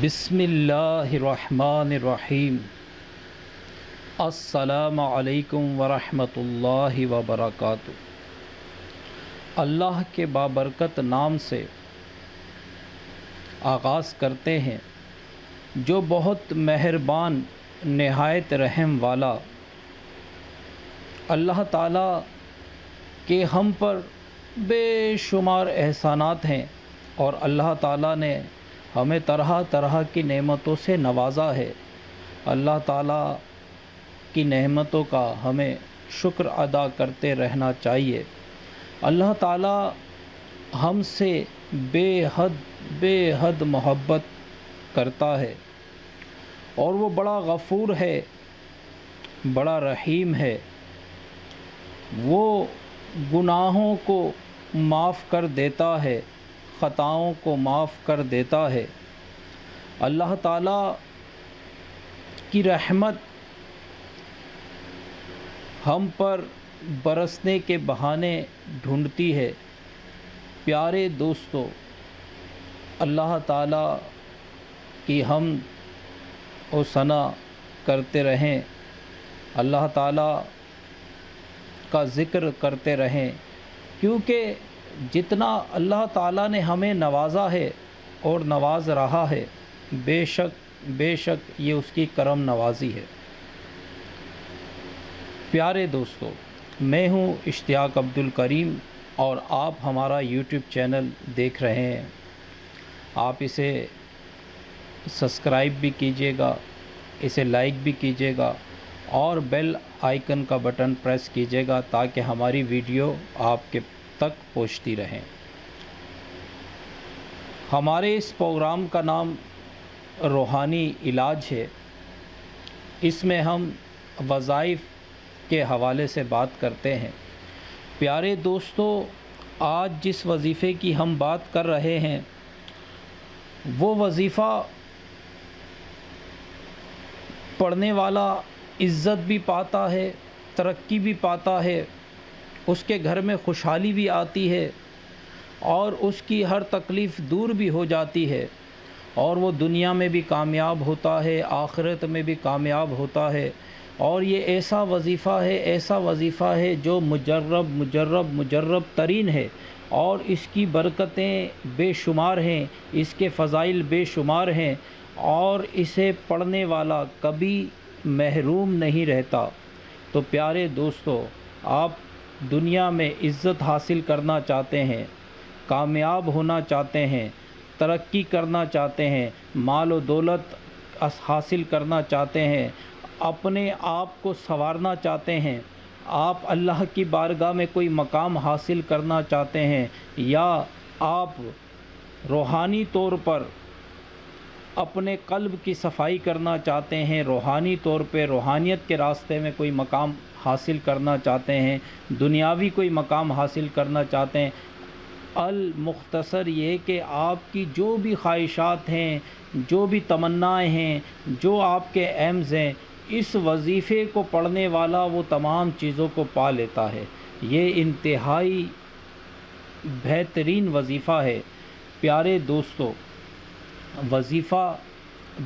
بسم اللہ الرحمن الرحیم۔ السلام علیکم ورحمۃ اللہ وبرکاتہ۔ اللہ کے بابرکت نام سے آغاز کرتے ہیں جو بہت مہربان نہایت رحم والا۔ اللہ تعالیٰ کے ہم پر بے شمار احسانات ہیں اور اللہ تعالیٰ نے ہمیں طرح طرح کی نعمتوں سے نوازا ہے۔ اللہ تعالیٰ کی نعمتوں کا ہمیں شکر ادا کرتے رہنا چاہیے۔ اللہ تعالیٰ ہم سے بے حد محبت کرتا ہے اور وہ بڑا غفور ہے، بڑا رحیم ہے۔ وہ گناہوں کو معاف کر دیتا ہے، خطاؤں کو معاف کر دیتا ہے۔ اللہ تعالیٰ کی رحمت ہم پر برسنے کے بہانے ڈھونڈتی ہے۔ پیارے دوستو، اللہ تعالیٰ کی حمد و ثنا کرتے رہیں، اللہ تعالیٰ کا ذکر کرتے رہیں، کیونکہ جتنا اللہ تعالیٰ نے ہمیں نوازا ہے اور نواز رہا ہے، بے شک یہ اس کی کرم نوازی ہے۔ پیارے دوستو، میں ہوں اشتیاق عبدالکریم اور آپ ہمارا یوٹیوب چینل دیکھ رہے ہیں۔ آپ اسے سبسکرائب بھی کیجیے گا، اسے لائک بھی کیجیے گا اور بیل آئیکن کا بٹن پریس کیجیے گا تاکہ ہماری ویڈیو آپ کے تک پہنچتی رہیں۔ ہمارے اس پروگرام کا نام روحانی علاج ہے۔ اس میں ہم وظائف کے حوالے سے بات کرتے ہیں۔ پیارے دوستو، آج جس وظیفے کی ہم بات کر رہے ہیں وہ وظیفہ پڑھنے والا عزت بھی پاتا ہے، ترقی بھی پاتا ہے، اس کے گھر میں خوشحالی بھی آتی ہے اور اس کی ہر تکلیف دور بھی ہو جاتی ہے اور وہ دنیا میں بھی کامیاب ہوتا ہے، آخرت میں بھی کامیاب ہوتا ہے۔ اور یہ ایسا وظیفہ ہے جو مجرب ترین ہے اور اس کی برکتیں بے شمار ہیں، اس کے فضائل بے شمار ہیں اور اسے پڑھنے والا کبھی محروم نہیں رہتا۔ تو پیارے دوستو، آپ دنیا میں عزت حاصل کرنا چاہتے ہیں، کامیاب ہونا چاہتے ہیں، ترقی کرنا چاہتے ہیں، مال و دولت حاصل کرنا چاہتے ہیں، اپنے آپ کو سنوارنا چاہتے ہیں، آپ اللہ کی بارگاہ میں کوئی مقام حاصل کرنا چاہتے ہیں، یا آپ روحانی طور پر اپنے قلب کی صفائی کرنا چاہتے ہیں، روحانی طور پہ روحانیت کے راستے میں کوئی مقام حاصل کرنا چاہتے ہیں، دنیاوی کوئی مقام حاصل کرنا چاہتے ہیں، المختصر یہ کہ آپ کی جو بھی خواہشات ہیں، جو بھی تمنائیں ہیں، جو آپ کے ایمز ہیں، اس وظیفے کو پڑھنے والا وہ تمام چیزوں کو پا لیتا ہے۔ یہ انتہائی بہترین وظیفہ ہے۔ پیارے دوستو، وظیفہ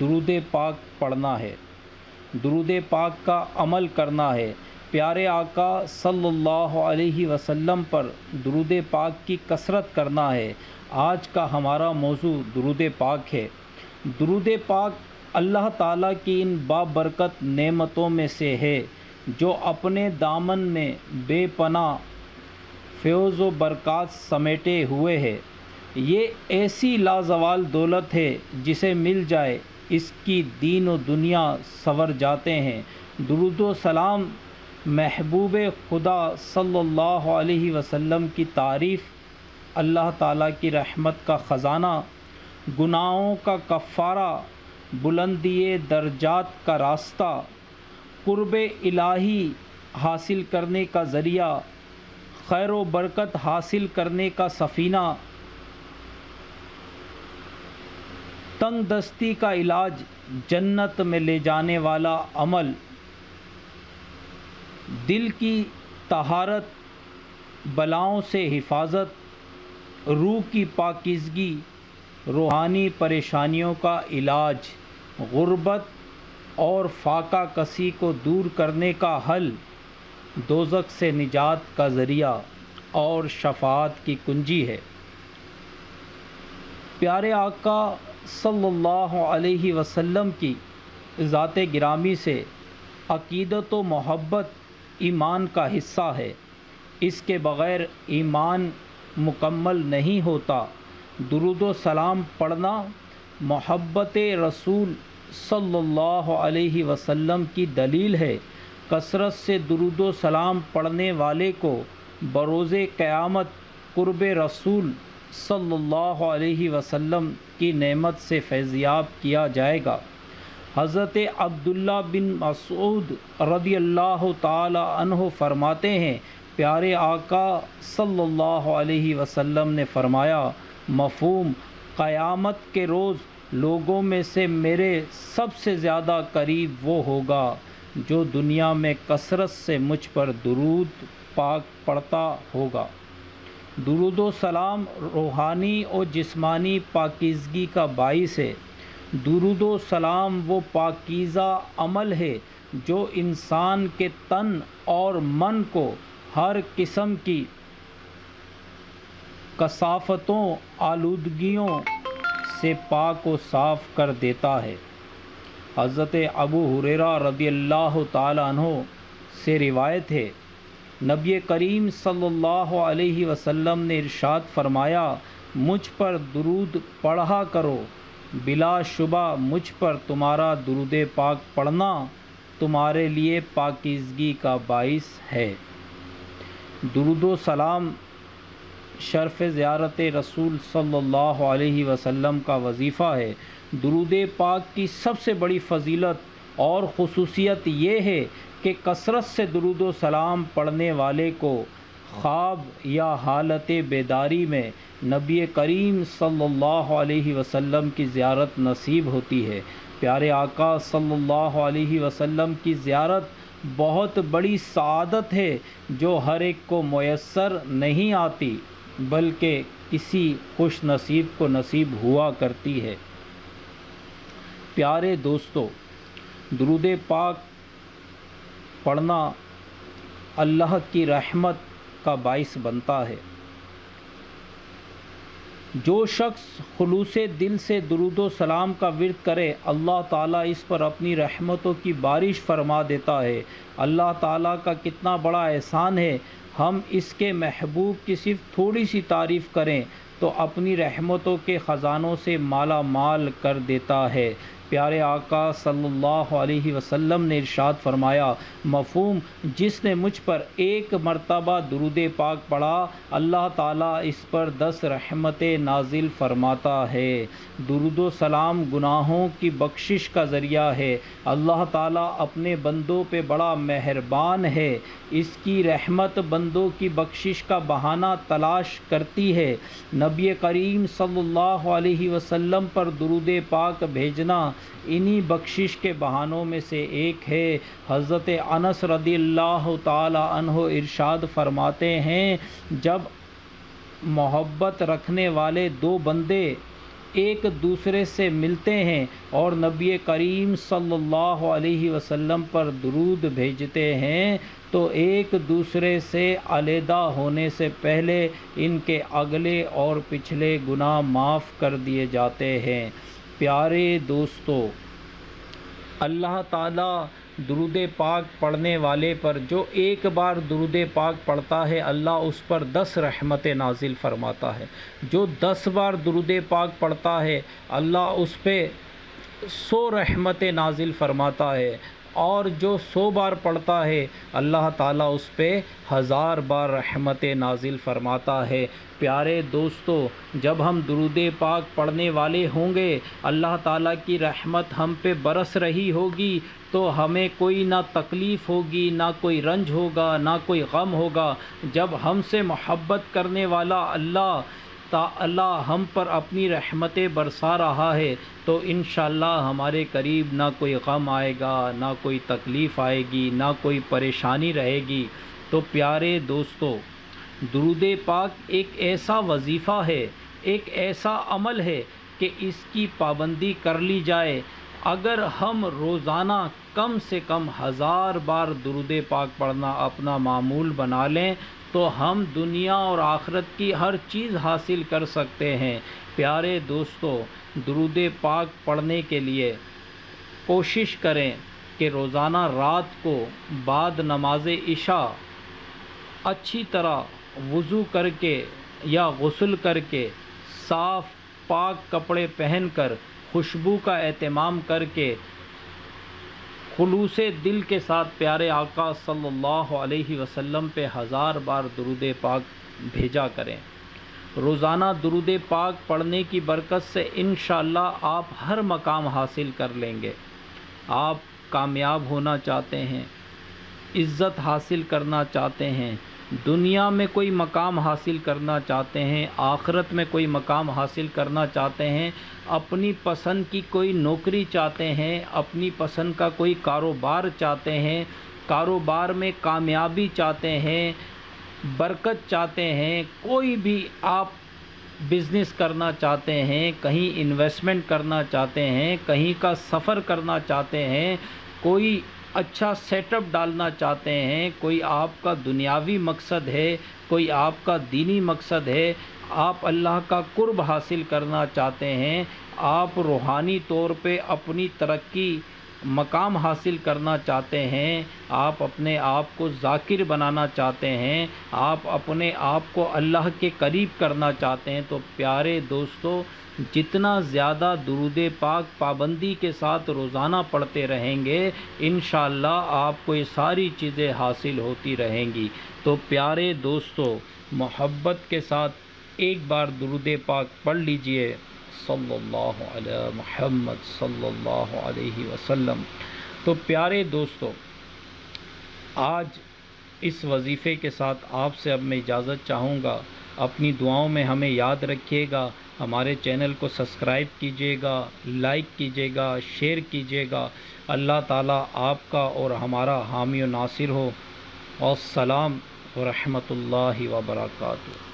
درود پاک پڑھنا ہے، درود پاک کا عمل کرنا ہے، پیارے آقا صلی اللہ علیہ وسلم پر درود پاک کی کثرت کرنا ہے۔ آج کا ہمارا موضوع درود پاک ہے۔ درود پاک اللہ تعالیٰ کی ان بابرکت نعمتوں میں سے ہے جو اپنے دامن میں بے پناہ فیض و برکات سمیٹے ہوئے ہے۔ یہ ایسی لازوال دولت ہے جسے مل جائے اس کی دین و دنیا سنور جاتے ہیں۔ درود و سلام محبوب خدا صلی اللہ علیہ وسلم کی تعریف، اللہ تعالیٰ کی رحمت کا خزانہ، گناہوں کا کفارہ، بلندی درجات کا راستہ، قرب الہی حاصل کرنے کا ذریعہ، خیر و برکت حاصل کرنے کا سفینہ، تنگ دستی کا علاج، جنت میں لے جانے والا عمل، دل کی طہارت، بلاؤں سے حفاظت، روح کی پاکیزگی، روحانی پریشانیوں کا علاج، غربت اور فاقہ کسی کو دور کرنے کا حل، دوزخ سے نجات کا ذریعہ اور شفاعت کی کنجی ہے۔ پیارے آقا صلی اللہ علیہ وسلم کی ذات گرامی سے عقیدت و محبت ایمان کا حصہ ہے، اس کے بغیر ایمان مکمل نہیں ہوتا۔ درود و سلام پڑھنا محبت رسول صلی اللہ علیہ وسلم کی دلیل ہے۔ کثرت سے درود و سلام پڑھنے والے کو بروز قیامت قرب رسول صلی اللہ علیہ وسلم کی نعمت سے فیضیاب کیا جائے گا۔ حضرت عبداللہ بن مسعود رضی اللہ تعالی عنہ فرماتے ہیں، پیارے آقا صلی اللہ علیہ وسلم نے فرمایا، مفہوم قیامت کے روز لوگوں میں سے میرے سب سے زیادہ قریب وہ ہوگا جو دنیا میں کثرت سے مجھ پر درود پاک پڑھتا ہوگا۔ درود و سلام روحانی اور جسمانی پاکیزگی کا باعث ہے۔ درود و سلام وہ پاکیزہ عمل ہے جو انسان کے تن اور من کو ہر قسم کی کثافتوں، آلودگیوں سے پاک و صاف کر دیتا ہے۔ حضرت ابو ہریرہ رضی اللہ تعالی عنہ سے روایت ہے، نبی کریم صلی اللہ علیہ وسلم نے ارشاد فرمایا، مجھ پر درود پڑھا کرو، بلا شبہ مجھ پر تمہارا درود پاک پڑھنا تمہارے لیے پاکیزگی کا باعث ہے۔ درود و سلام شرف زیارت رسول صلی اللہ علیہ وسلم کا وظیفہ ہے۔ درود پاک کی سب سے بڑی فضیلت اور خصوصیت یہ ہے کہ کثرت سے درود و سلام پڑھنے والے کو خواب یا حالت بیداری میں نبی کریم صلی اللہ علیہ وسلم کی زیارت نصیب ہوتی ہے۔ پیارے آقا صلی اللہ علیہ وسلم کی زیارت بہت بڑی سعادت ہے جو ہر ایک کو میسر نہیں آتی، بلکہ کسی خوش نصیب کو نصیب ہوا کرتی ہے۔ پیارے دوستو، درود پاک پڑھنا اللہ کی رحمت کا باعث بنتا ہے۔ جو شخص خلوص دل سے درود و سلام کا ورد کرے، اللہ تعالیٰ اس پر اپنی رحمتوں کی بارش فرما دیتا ہے۔ اللہ تعالیٰ کا کتنا بڑا احسان ہے، ہم اس کے محبوب کی صرف تھوڑی سی تعریف کریں تو اپنی رحمتوں کے خزانوں سے مالا مال کر دیتا ہے۔ پیارے آقا صلی اللہ علیہ وسلم نے ارشاد فرمایا، مفہوم جس نے مجھ پر ایک مرتبہ درود پاک پڑھا، اللہ تعالیٰ اس پر 10 رحمتیں نازل فرماتا ہے۔ درود و سلام گناہوں کی بخشش کا ذریعہ ہے۔ اللہ تعالیٰ اپنے بندوں پہ بڑا مہربان ہے، اس کی رحمت بندوں کی بخشش کا بہانہ تلاش کرتی ہے۔ نبی کریم صلی اللہ علیہ وسلم پر درود پاک بھیجنا انہی بخشش کے بہانوں میں سے ایک ہے۔ حضرت انس رضی اللہ تعالی عنہ ارشاد فرماتے ہیں، جب محبت رکھنے والے دو بندے ایک دوسرے سے ملتے ہیں اور نبی کریم صلی اللہ علیہ وسلم پر درود بھیجتے ہیں تو ایک دوسرے سے علیحدہ ہونے سے پہلے ان کے اگلے اور پچھلے گناہ معاف کر دیے جاتے ہیں۔ پیارے دوستو، اللہ تعالیٰ درود پاک پڑھنے والے پر جو ایک بار درود پاک پڑھتا ہے، اللہ اس پر 10 رحمتیں نازل فرماتا ہے۔ جو 10 بار درود پاک پڑھتا ہے، اللہ اس پہ 100 رحمتیں نازل فرماتا ہے، اور جو 100 بار پڑھتا ہے، اللہ تعالیٰ اس پہ 1000 بار رحمتیں نازل فرماتا ہے۔ پیارے دوستو، جب ہم درود پاک پڑھنے والے ہوں گے، اللہ تعالیٰ کی رحمت ہم پہ برس رہی ہوگی، تو ہمیں کوئی نہ تکلیف ہوگی، نہ کوئی رنج ہوگا، نہ کوئی غم ہوگا۔ جب ہم سے محبت کرنے والا اللہ ہم پر اپنی رحمتیں برسا رہا ہے تو انشاءاللہ ہمارے قریب نہ کوئی غم آئے گا، نہ کوئی تکلیف آئے گی، نہ کوئی پریشانی رہے گی۔ تو پیارے دوستو، درود پاک ایک ایسا وظیفہ ہے، ایک ایسا عمل ہے کہ اس کی پابندی کر لی جائے۔ اگر ہم روزانہ کم سے کم 1000 بار درود پاک پڑھنا اپنا معمول بنا لیں تو ہم دنیا اور آخرت کی ہر چیز حاصل کر سکتے ہیں۔ پیارے دوستو، درود پاک پڑھنے کے لیے کوشش کریں کہ روزانہ رات کو بعد نماز عشاء اچھی طرح وضو کر کے یا غسل کر کے صاف پاک کپڑے پہن کر خوشبو کا اہتمام کر کے خلوص دل کے ساتھ پیارے آقا صلی اللہ علیہ وسلم پہ 1000 بار درود پاک بھیجا کریں۔ روزانہ درود پاک پڑھنے کی برکت سے انشاءاللہ آپ ہر مقام حاصل کر لیں گے۔ آپ کامیاب ہونا چاہتے ہیں، عزت حاصل کرنا چاہتے ہیں، دنیا میں کوئی مقام حاصل کرنا چاہتے ہیں، آخرت میں کوئی مقام حاصل کرنا چاہتے ہیں، اپنی پسند کی کوئی نوکری چاہتے ہیں، اپنی پسند کا کوئی کاروبار چاہتے ہیں، کاروبار میں کامیابی چاہتے ہیں، برکت چاہتے ہیں، کوئی بھی آپ بزنس کرنا چاہتے ہیں، کہیں انویسٹمنٹ کرنا چاہتے ہیں، کہیں کا سفر کرنا چاہتے ہیں، کوئی اچھا سیٹ اپ ڈالنا چاہتے ہیں، کوئی آپ کا دنیاوی مقصد ہے، کوئی آپ کا دینی مقصد ہے، آپ اللہ کا قرب حاصل کرنا چاہتے ہیں، آپ روحانی طور پہ اپنی ترقی مقام حاصل کرنا چاہتے ہیں، آپ اپنے آپ کو ذاکر بنانا چاہتے ہیں، آپ اپنے آپ کو اللہ کے قریب کرنا چاہتے ہیں، تو پیارے دوستو، جتنا زیادہ درود پاک پابندی کے ساتھ روزانہ پڑھتے رہیں گے انشاءاللہ آپ کو یہ ساری چیزیں حاصل ہوتی رہیں گی۔ تو پیارے دوستو، محبت کے ساتھ ایک بار درود پاک پڑھ لیجئے، صلی اللہ علی محمد صلی اللہ علیہ وسلم۔ تو پیارے دوستو، آج اس وظیفے کے ساتھ آپ سے اب میں اجازت چاہوں گا۔ اپنی دعاؤں میں ہمیں یاد رکھیے گا، ہمارے چینل کو سبسکرائب کیجیے گا، لائک کیجیے گا، شیئر کیجیے گا۔ اللہ تعالیٰ آپ کا اور ہمارا حامی و ناصر ہو۔ والسلام ورحمۃ اللہ وبرکاتہ۔